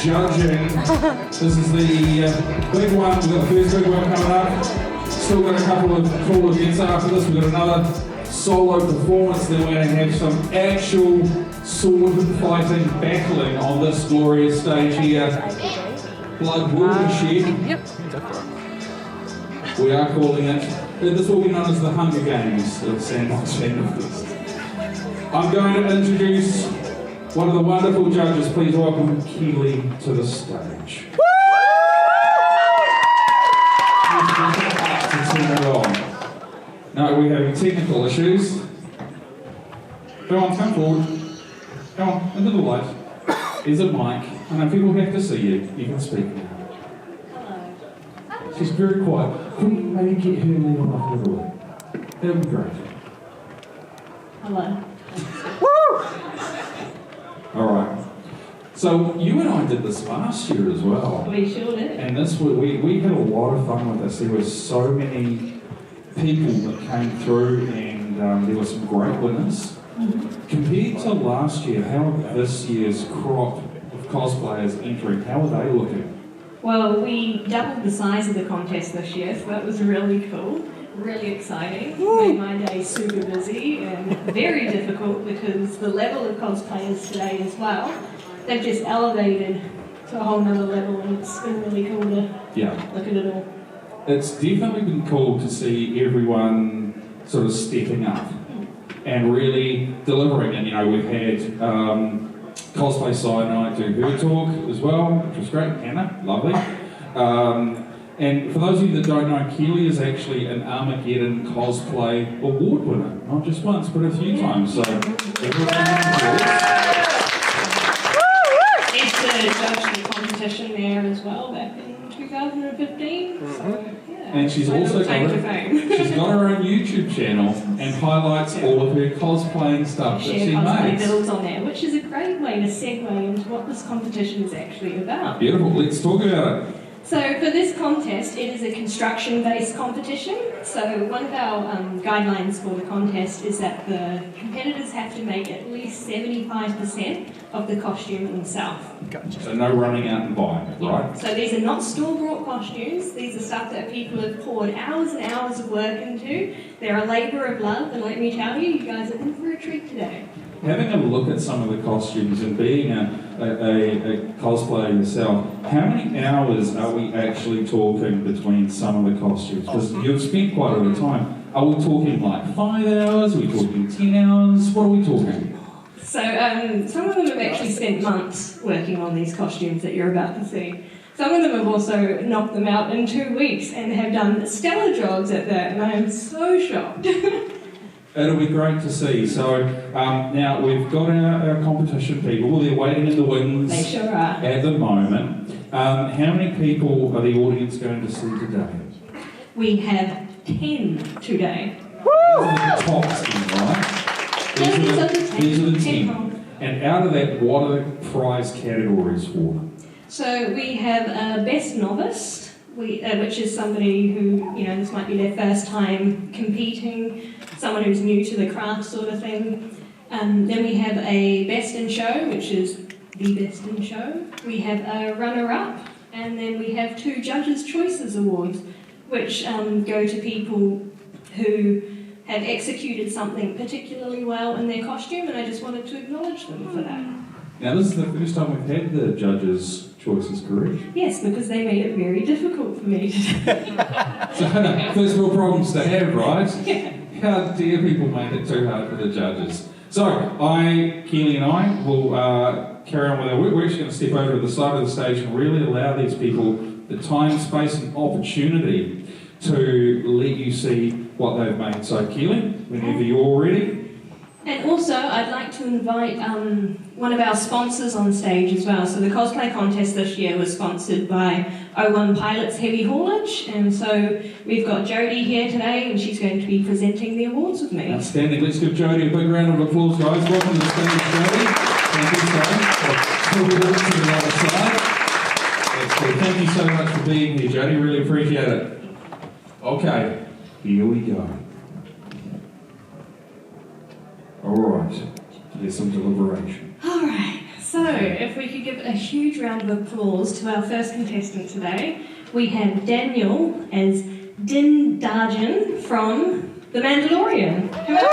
judging. This is the big one. We've got the first big one coming up. Still got a couple of cool events after this. We've got another solo performance. Then we're going to have some actual sword fighting, battling on this glorious stage here. Blood will be shed. Yep. We are calling it. This will be known as the Hunger Games of Sandbox Fandom. I'm going to introduce one of the wonderful judges. Please welcome Keely to the stage. No, we're having technical issues. Go on, come forward. Come on, into the light. There's a mic. I know people have to see you. You can speak now. Hello. She's very quiet. Can we maybe get her name off a little bit? That would be great. Hello. Alright. So you and I did this last year as well. We sure did. And this we had a lot of fun with this. There were so many people that came through and there were some great winners. Mm-hmm. Compared to last year, how are this year's crop of cosplayers entering? How are they looking? Well, we doubled the size of the contest this year, so that was really cool. Really exciting. Made my day super busy and very difficult because the level of cosplayers today as well, they've just elevated to a whole nother level, and it's been really cool to look at it all. It's definitely been cool to see everyone sort of stepping up and really delivering. And you know, we've had Cosplay Cyanide do her talk as well, which was great. Hannah, lovely. And for those of you that don't know, Keely is actually an Armageddon Cosplay Award winner. Not just once, but a few times. So, It's judged the competition there as well back in 2015. So, yeah. And she's also got her own YouTube channel and highlights all of her cosplaying stuff that she cosplay makes. builds on there, which is a great way to segue into what this competition is actually about. Beautiful. Let's talk about it. So for this contest, it is a construction-based competition. So one of our guidelines for the contest is that the competitors have to make at least 75% of the costume themselves. Gotcha. So no running out and buying it, right? So these are not store-bought costumes. These are stuff that people have poured hours and hours of work into. They're a labour of love, and let me tell you, you guys are in for a treat today. Having a look at some of the costumes and being a cosplayer yourself, how many hours are we actually talking between some of the costumes? Because you've spent quite a bit of time. Are we talking like 5 hours? Are we talking 10 hours? What are we talking? So some of them have actually spent months working on these costumes that you're about to see. Some of them have also knocked them out in 2 weeks and have done stellar jobs at that, and I am so shocked. It'll be great to see. So now we've got our competition people. They're waiting in the wings. They sure are. At the moment. How many people are the audience going to see today? We have 10 today. These are the top 10, right? These are the 10. And out of that, what are the prize categories for them? So we have a Best Novice, which is somebody who, you know, this might be their first time competing, someone who's new to the craft sort of thing. Then we have a Best in Show, which is the Best in Show. We have a runner-up, and then we have 2 Judges' Choices Awards, which go to people who have executed something particularly well in their costume, and I just wanted to acknowledge them for that. Now, this is the first time we've had the Judges' Choices, correct? Yes, because they made it very difficult for me today. So, first world problems to have, right? Yeah. How dare people make it too hard for the judges? So, Keely and I will carry on with our work. We're actually going to step over to the side of the stage and really allow these people the time, space and opportunity to let you see what they've made. So, Keely, whenever you're ready. And also, I'd like to invite one of our sponsors on stage as well. So the Cosplay Contest this year was sponsored by O1 Pilots Heavy Haulage, and so we've got Jodie here today, and she's going to be presenting the awards with me. Outstanding. Let's give Jodie a big round of applause, guys. Welcome to the stage, Jodie. Thank you so much. To the other side. That's cool. Thank you so much for being here, Jodie. Really appreciate it. Okay, here we go. All right, there's some deliberation. All right, So, if we could give a huge round of applause to our first contestant today, we have Daniel as Din Djarin from The Mandalorian. Come on.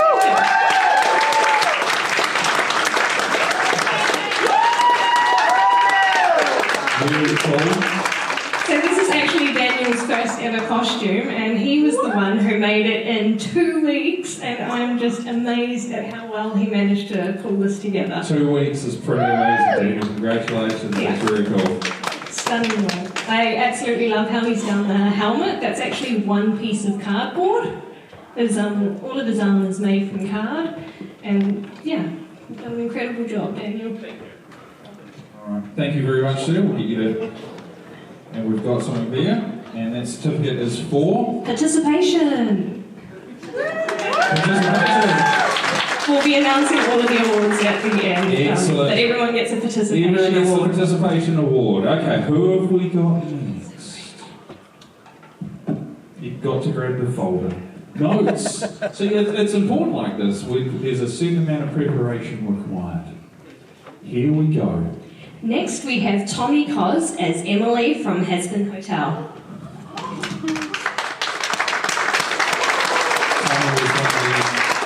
Really cool. So this is actually Daniel's first ever costume, and he was the one who made it in 2 weeks, and I'm just amazed at how well he managed to pull this together. 2 weeks is pretty amazing, Daniel. Congratulations, Yeah. that's very cool. Stunning work. I absolutely love how he's done the helmet. That's actually one piece of cardboard. There's, all of his armour is made from card, and yeah, you've done an incredible job, Daniel. Alright, thank you very much, sir. We'll get you to... And we've got something there, and that certificate is for... Participation! Participation! We'll be announcing all of the awards at the end. Excellent. But everyone gets a participation Everyone gets a award. participation award. Okay, who have we got next? You've got to grab the folder. Notes. See, it's important like this. There's a certain amount of preparation required. Here we go. Next, we have Tommy Cos as Emily from Hasbin Hotel.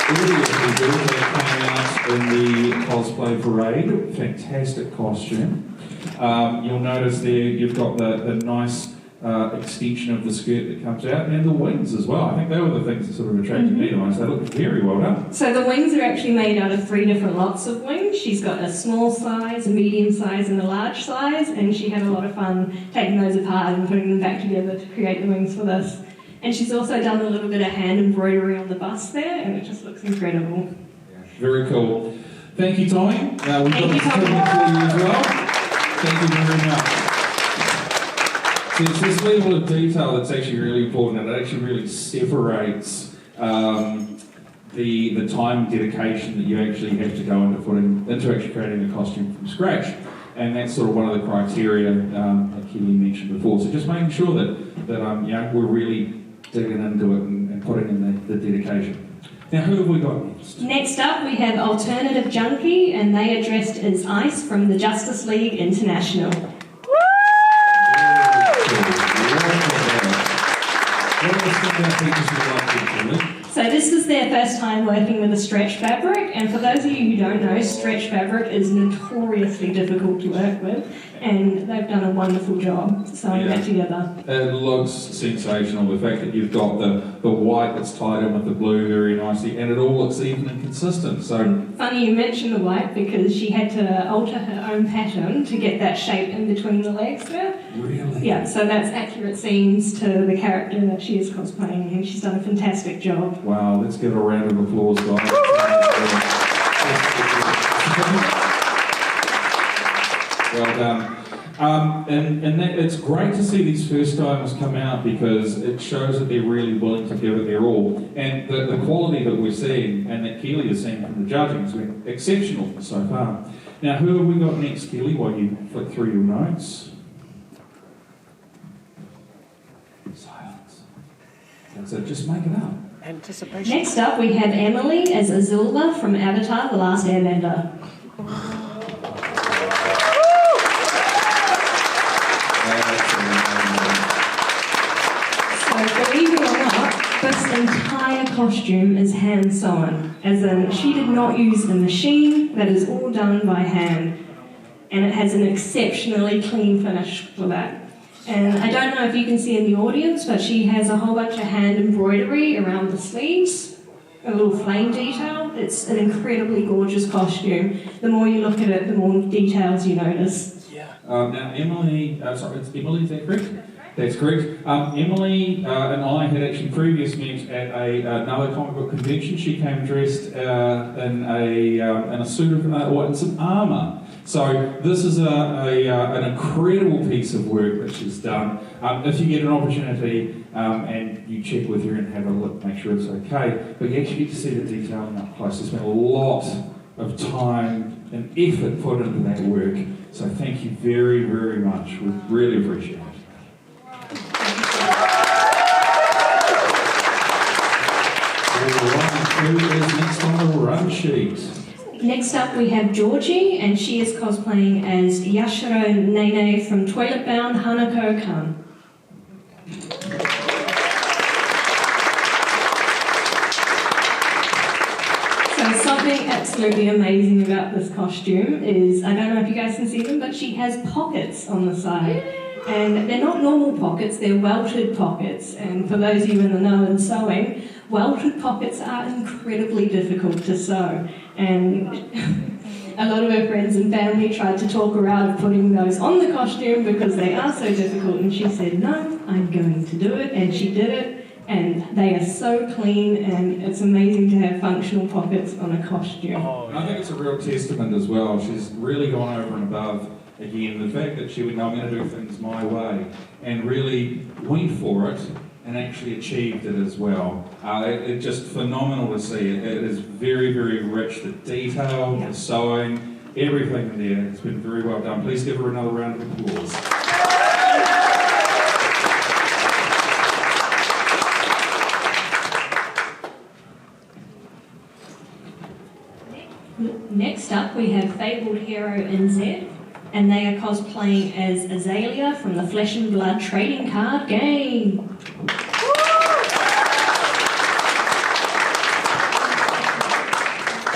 Earlier people that came out in the cosplay parade, fantastic costume. You'll notice there you've got the nice extension of the skirt that comes out, and the wings as well. I think they were the things that sort of attracted me the most. They look very well done. So the wings are actually made out of 3 different lots of wings. She's got a small size, a medium size, and a large size, and she had a lot of fun taking those apart and putting them back together to create the wings for this. And she's also done a little bit of hand embroidery on the bust there, and it just looks incredible. Very cool. Thank you, Tommy. We've got a certificate for you as well. Thank you very much. So it's this level of detail that's actually really important, and it actually really separates the time and dedication that you actually have to go into actually creating a costume from scratch. And that's sort of one of the criteria that Kelly mentioned before. So just making sure that we're really digging into it and putting in the dedication. Now, who have we got next? Next up, we have Alternative Junkie, and they are dressed as Ice from the Justice League International. So this is their first time working with a stretch fabric, and for those of you who don't know, stretch fabric is notoriously difficult to work with, and they've done a wonderful job sewing that together. It looks sensational, the fact that you've got the white that's tied in with the blue very nicely, and it all looks even and consistent. So funny you mention the white, because she had to alter her own pattern to get that shape in between the legs there. Really? Yeah, so that's accurate seams to the character that she is cosplaying, and she's done a fantastic job. Wow, let's give a round of applause, guys. Well done. And it's great to see these first timers come out, because it shows that they're really willing to give it their all. And the quality that we're seeing and that Keely is seeing from the judging has been exceptional so far. Now, who have we got next, Keely, while you flick through your notes? Silence. That's it, just make it up. Anticipation. Next up, we have Emily as Azula from Avatar: The Last Airbender. So, believe it or not, this entire costume is hand sewn, as in she did not use a machine. That is all done by hand, and it has an exceptionally clean finish for that. And I don't know if you can see in the audience, but she has a whole bunch of hand embroidery around the sleeves, a little flame detail. It's an incredibly gorgeous costume. The more you look at it, the more details you notice. Yeah. Now, Emily, it's Emily, is that correct? That's correct. Emily and I had actually previously met at another comic book convention. She came dressed in a suit of, in some armour. So this is an incredible piece of work that she's done. If you get an opportunity and you check with her and have a look, make sure it's okay, but you actually get to see the detailing up close. There's been a lot of time and effort put into that work. So thank you very, very much. We really appreciate it. Alright, who is next on the run sheet? Next up we have Georgie, and she is cosplaying as Yashiro Nene from Toilet Bound Hanako-kan. So something absolutely amazing about this costume is, I don't know if you guys can see them, but she has pockets on the side. And they're not normal pockets, they're welted pockets. And for those of you in the know in sewing, welted pockets are incredibly difficult to sew. And a lot of her friends and family tried to talk her out of putting those on the costume because they are so difficult. And she said, no, I'm going to do it. And she did it. And they are so clean, and it's amazing to have functional pockets on a costume. And I think it's a real testament as well. She's really gone over and above. Again, the fact that she went, no, I'm going to do things my way, and really went for it and actually achieved it as well. It's just phenomenal to see. It is very, very rich. The detail, the sewing, everything in there. It's been very well done. Please give her another round of applause. Next up, we have Fabled Hero in Z, and they are cosplaying as Azalea from the Flesh and Blood trading card game.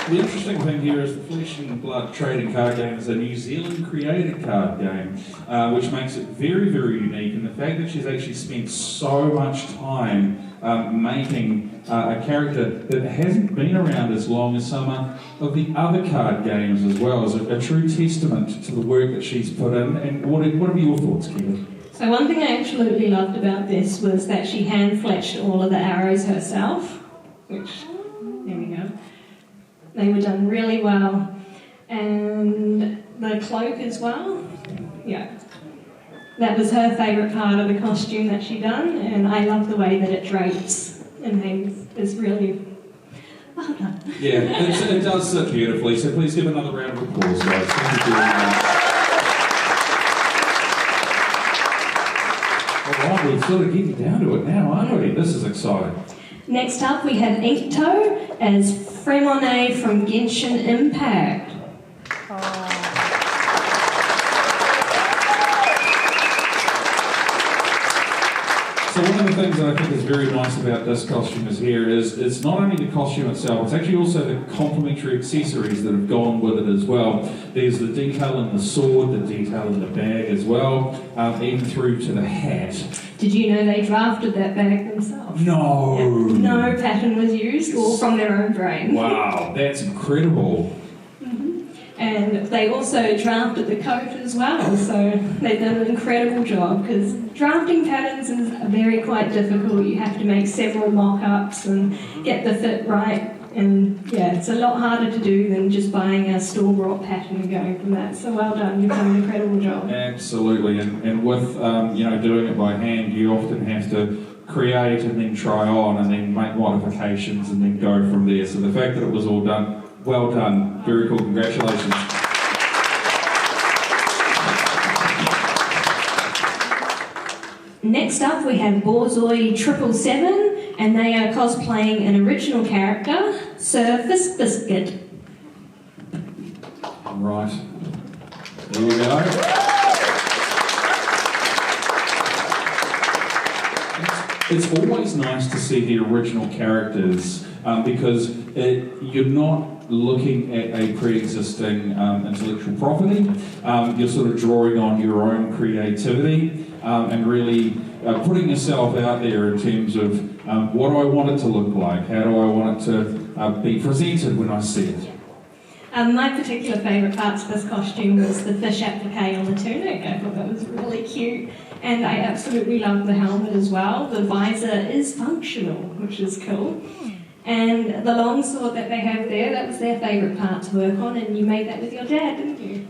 The interesting thing here is the Flesh and Blood trading card game is a New Zealand created card game, which makes it very, very unique. And the fact that she's actually spent so much time making a character that hasn't been around as long as some of the other card games as well is a true testament to the work that she's put in. And what are your thoughts, Kevin? So one thing I absolutely loved about this was that she hand-fletched all of the arrows herself, which, there we go. They were done really well. And the cloak as well, yeah. That was her favourite part of the costume that she done, and I love the way that it drapes and things. It's really well done. Yeah, it does sit beautifully, so please give another round of applause, guys. Thank you very much. Alright, we're sort of getting down to it now, aren't we? This is exciting. Next up, we have Inkto as Fremone from Genshin Impact. So one of the things that I think is very nice about this costume is it's not only the costume itself, it's actually also the complementary accessories that have gone with it as well. There's the detail in the sword, the detail in the bag as well, even through to the hat. Did you know they drafted that bag themselves? No! Yeah, no pattern was used, all from their own brain. Wow, that's incredible. And they also drafted the coat as well, so they've done an incredible job because drafting patterns is very quite difficult. You have to make several mock-ups and get the fit right, and yeah, it's a lot harder to do than just buying a store-bought pattern and going from that. So well done, you've done an incredible job. Absolutely, and with doing it by hand, you often have to create and then try on and then make modifications and then go from there. So the fact that it was all done, well done, very cool, congratulations. Next up we have Borzoi 777, and they are cosplaying an original character, Sir Fisk Biscuit. Right, here we go. It's always nice to see the original characters because you're not looking at a pre-existing intellectual property. You're sort of drawing on your own creativity and really putting yourself out there in terms of what do I want it to look like? How do I want it to be presented when I see it? My particular favourite parts of this costume was the fish applique on the tunic. I thought that was really cute. And I absolutely love the helmet as well. The visor is functional, which is cool. And the long sword that they have there, that was their favourite part to work on, and you made that with your dad, didn't you?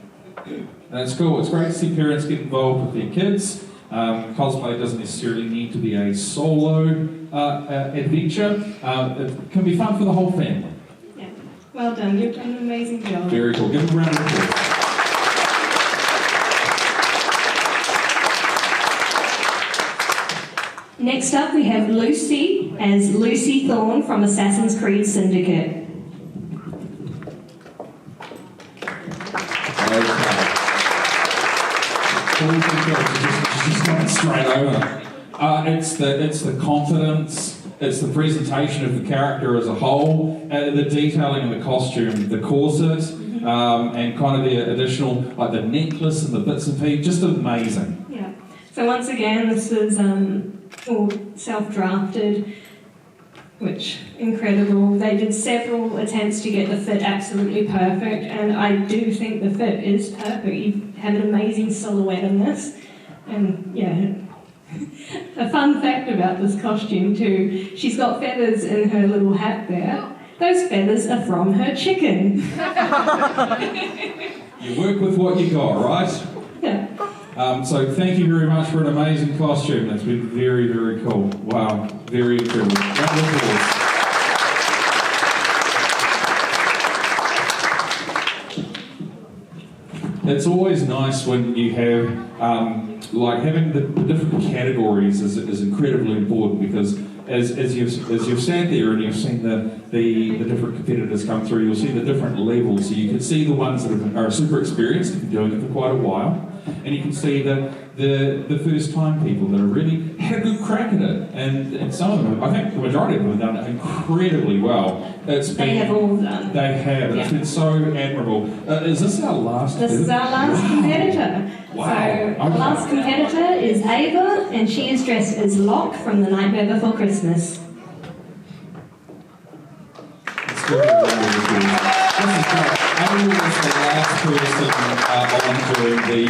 That's cool. It's great to see parents get involved with their kids. Cosplay doesn't necessarily need to be a solo adventure. It can be fun for the whole family. Yeah. Well done. You've done an amazing job. Very cool. Give them a round of applause. Next up, we have Lucy as Lucy Thorne from Assassin's Creed Syndicate. over. It's the confidence, it's the presentation of the character as a whole, the detailing of the costume, the corset, and kind of the additional, like the necklace and the bits and pieces, just amazing. Yeah. So once again, this is all self-drafted, which incredible. They did several attempts to get the fit absolutely perfect, and I do think the fit is perfect. You have an amazing silhouette in this, and yeah. A fun fact about this costume too, she's got feathers in her little hat there. Those feathers are from her chicken. You work with what you got, right? Yeah. So thank you very much for an amazing costume. That's been very, very cool. Wow, very incredible. Round of applause. It's always nice when you have, like having the different categories is incredibly important, because as you've sat there and you've seen the different competitors come through, you'll see the different levels. So you can see the ones that are super experienced, have been doing it for quite a while, and you can see the first time people that have really had a good crack at it. And some of them, I think the majority of them have done it incredibly well. They have all done. They have. Yeah. It's been so admirable. Is this our last? This is our last competitor. Wow. So our last competitor is Ava, and she is dressed as Locke from The Nightmare Before Christmas. It's good. This is great. Ava was the last person on doing the.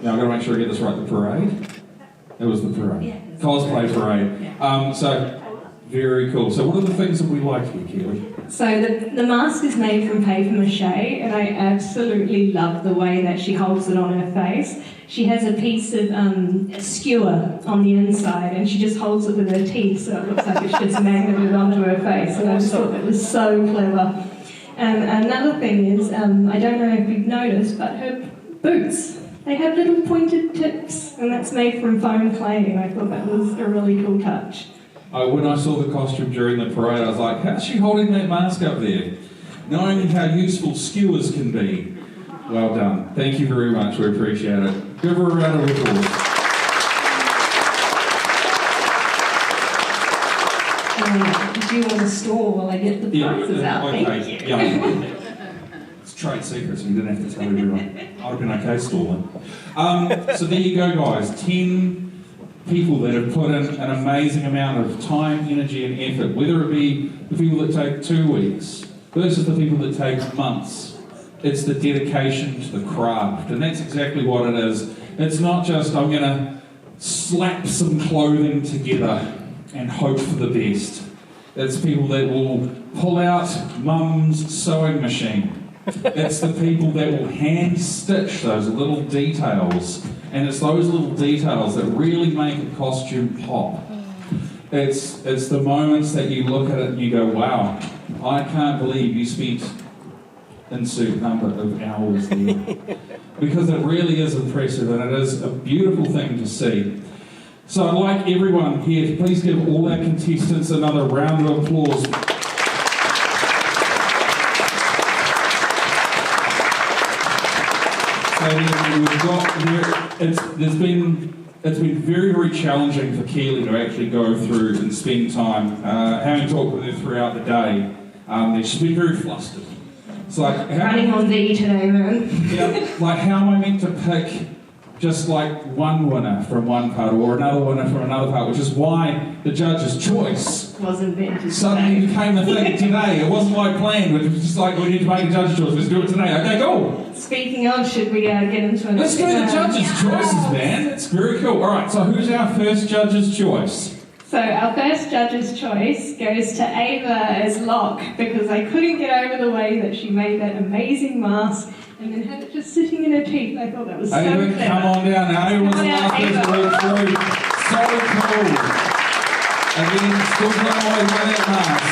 Now I've got to make sure I get this right. The parade. It was the parade. Yeah. Cosplay parade. Yeah. So very cool. So what are the things that we like here, Keely? So the mask is made from paper mache, and I absolutely love the way that she holds it on her face. She has a piece of a skewer on the inside, and she just holds it with her teeth, so it looks like it's just magneted onto her face. And I just thought that was so clever. And another thing is, I don't know if you've noticed, but her boots, they have little pointed tips, and that's made from foam clay, and I thought that was a really cool touch. When I saw the costume during the parade, I was like, how's she holding that mask up there? Knowing how useful skewers can be. Well done. Thank you very much. We appreciate it. Give her a round of applause. Do you want to stall while I get the prizes out? Okay. Thank you. Yeah. It's trade secrets, you didn't have to tell everyone. I'd have been okay stalling. So there you go, guys. 10 people that have put in an amazing amount of time, energy and effort, whether it be the people that take 2 weeks versus the people that take months. It's the dedication to the craft, and that's exactly what it is. It's not just, I'm going to slap some clothing together and hope for the best. It's people that will pull out mum's sewing machine. It's the people that will hand stitch those little details. And it's those little details that really make a costume pop. It's the moments that you look at it and you go, wow, I can't believe you spent insert number of hours there. Because it really is impressive, and it is a beautiful thing to see. So I'd like everyone here to please give all our contestants another round of applause. It's been very, very challenging for Keely to actually go through and spend time. Having talked with her throughout the day, she's been very flustered. It's like Running on V today, man. Yeah, like how am I meant to pick just like one winner from one part or another winner from another part, which is why the judge's choice was invented suddenly became the thing today. It wasn't like planned, it was just like we need to make a judge's choice, let's do it today. Okay, go! Speaking of, should we get into it? Let's do the judge's choices, man. It's very cool. Alright, so who's our first judge's choice? So our first judge's choice goes to Ava as Locke, because I couldn't get over the way that she made that amazing mask and then had it just sitting in her teeth. I thought that was so Ava, clever. come on down now. Ava was the last person to walk through. So cool. Again, still blown away by that mask.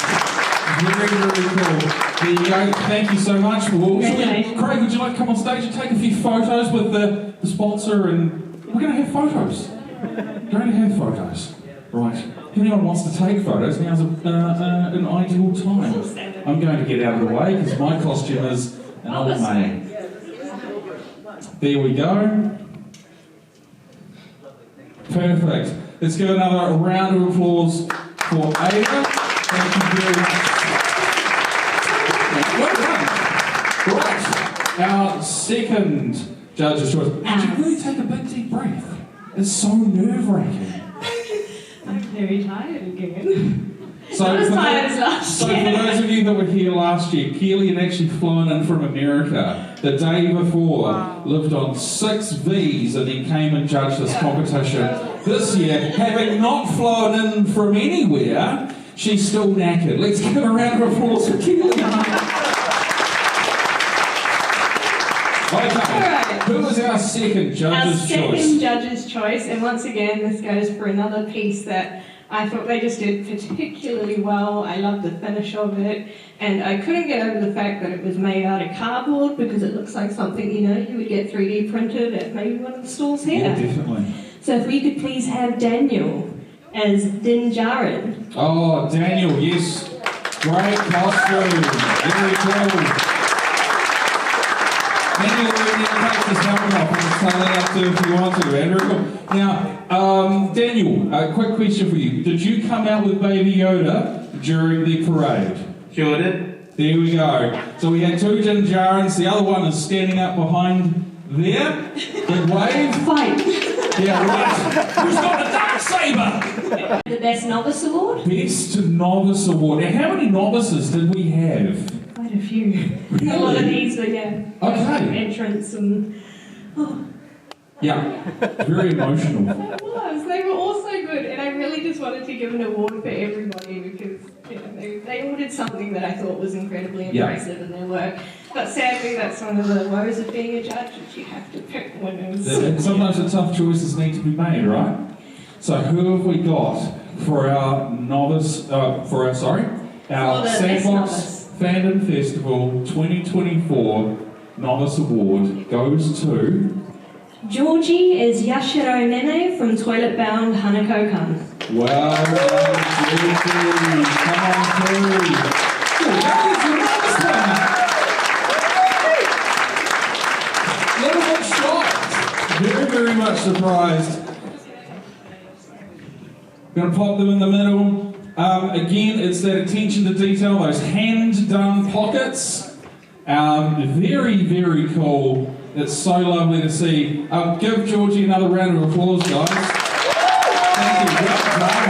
Very, very cool. There you go. Thank you so much. Craig, would you like to come on stage and take a few photos with the sponsor? And we're going to have photos. We're going to have photos. Right. If anyone wants to take photos, now's an ideal time. I'm going to get out of the way because my costume is an old maid. There we go. Perfect. Let's give another round of applause for Ada. Thank you very much. Well done. Right. Our second judge's choice. Did you really take a big deep breath? It's so nerve-wracking. I'm very tired again. So Not as tired as last year. For those of you that were here last year, Keely had actually flown in from America the day before, lived on 6 Vs and then came and judged this competition. This year, having not flown in from anywhere, she's still knackered. Let's give a round of applause for Keely. Okay, who was our second judge's choice? Our second judge's choice, and once again, this goes for another piece that I thought they just did particularly well. I loved the finish of it, and I couldn't get over the fact that it was made out of cardboard because it looks like something, you know, you would get 3D printed at maybe one of the stalls here. Yeah, definitely. So if we could please have Daniel as Din Djarin. Oh, Daniel, yes. Great costume. Very cool. Daniel, we're going to take this helmet off and just tell that up to if you want to, Andrew. Now, Daniel, a quick question for you. Did you come out with Baby Yoda during the parade? Sure did. There we go. So we had 2 Din Djarins. The other one is standing up behind there. Big wave. Fight. Yeah, right. Who's got the dark saber? The Best Novice Award? Best Novice Award. Now, how many novices did we have? Quite a few. Really? A lot of these were, yeah. Okay. Entrance and... Oh. Yeah, very emotional. It was. They were all so good, and I really just wanted to give an award for everybody because they all did something that I thought was incredibly impressive in their work. But sadly, that's one of the woes of being a judge, that you have to pick winners. And sometimes the tough choices need to be made, right? So who have we got for our novice? Our Sandbox Fandom Festival 2024 Novice Award goes to Georgie is Yashiro Nene from Toilet Bound Hanako-kan. Well done, Georgie. Come on through. Little bit shocked. Very, very much surprised. Going to pop them in the middle. Again, it's that attention to detail, those hand-done pockets. Very, very cool. It's so lovely to see. Give Georgie another round of applause, guys. Thank you. Well done.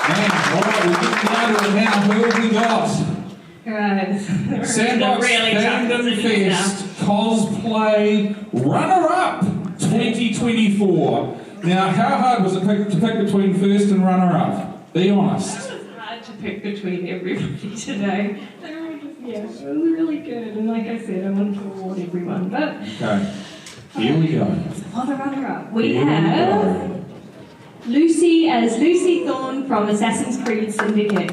Man, all right, we're getting down to it now. Who have we got? Right. Sandbox Fandom Fest Cosplay Runner-Up 2024. Now, how hard was it to pick between first and runner-up? Be honest. It was hard to pick between everybody today. They were all just, it was really good. And like I said, I wanted to award everyone. But okay, here we go. For the runner-up, we have Lucy as Lucy Thorne from Assassin's Creed Syndicate.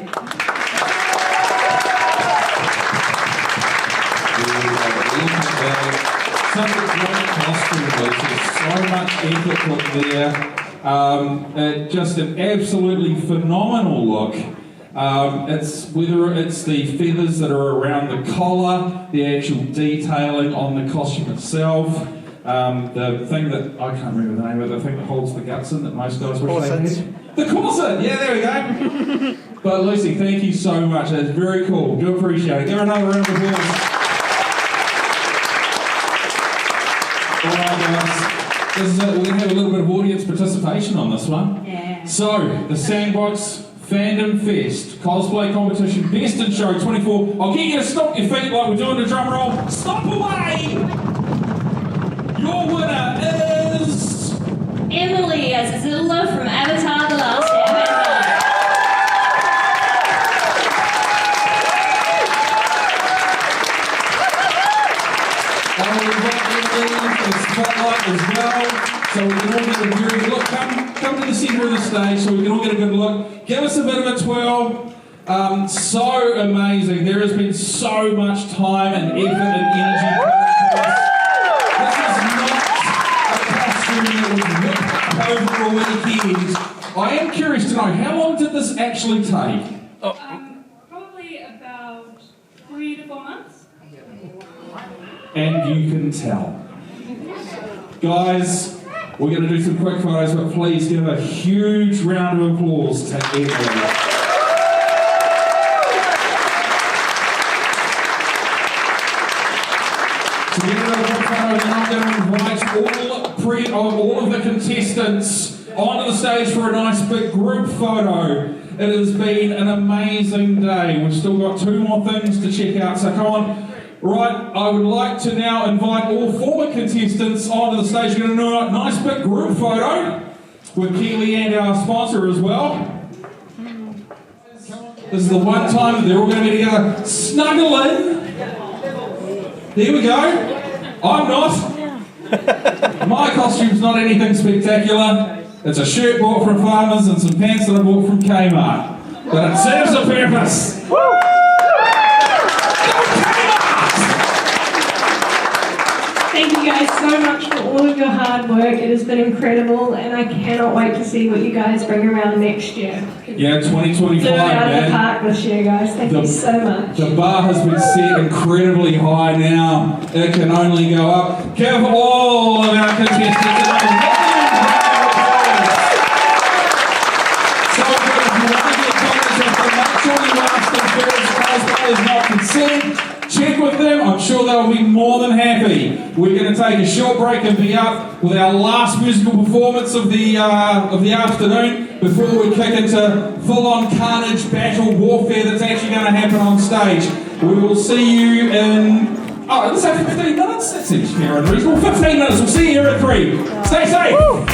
Such a great costume, Lucy. So much effort put there. Just an absolutely phenomenal look. It's whether it's the feathers that are around the collar, the actual detailing on the costume itself, the thing that I can't remember the name of it, the thing that holds the guts in that most guys wish they had. The corset! Yeah, there we go. But Lucy, thank you so much. That's very cool. Do appreciate it. Give her another round of applause. Alright guys, this is it. We're going to have a little bit of audience participation on this one. Yeah. So, the Sandbox Fandom Fest Cosplay Competition Best in Show 24. I'll get you to stomp your feet like we're doing the drum roll. Stomp away! Your winner is... Emily as Zilla from Avatar The Last Airbender. Spotlight as well, so we can all get a very good look. Come to the centre of the stage so we can all get a good look. Give us a bit of a twirl. So amazing. There has been so much time and effort and energy put into this. This is not a costume that was whipped over a weekend. I am curious to know, how long did this actually take? Probably about 3 to 4 months. And you can tell. Guys, We're going to do some quick photos, but please give a huge round of applause to everyone. To get a quick photo, then I'm going to invite all of the contestants onto the stage for a nice big group photo. It has been an amazing day. We've still got 2 more things to check out, so come on. Right, I would like to now invite all 4 contestants onto the stage. We're going to do a nice big group photo with Keely and our sponsor as well. This is the one time that they're all going to be together. Snuggle in. There we go. I'm not. My costume's not anything spectacular. It's a shirt bought from Farmers and some pants that I bought from Kmart. But it serves a purpose. Thank you guys so much for all of your hard work. It has been incredible, and I cannot wait to see what you guys bring around next year. Yeah, 2025, Blew it out of the man. park this year, guys. Thank you so much. The bar has been set incredibly high now. It can only go up. Give all of our contestants a round of applause. So good. If you want to get comments of the naturally lasting first cosplay is not consent, check with them. I'm sure they'll be more than happy. We're going to take a short break and be up with our last musical performance of the afternoon before we kick into full-on carnage battle warfare that's actually going to happen on stage. We will see you in... let's have 15 minutes. That seems fair and reasonable. 15 minutes. We'll see you here at 3. Stay safe. Woo!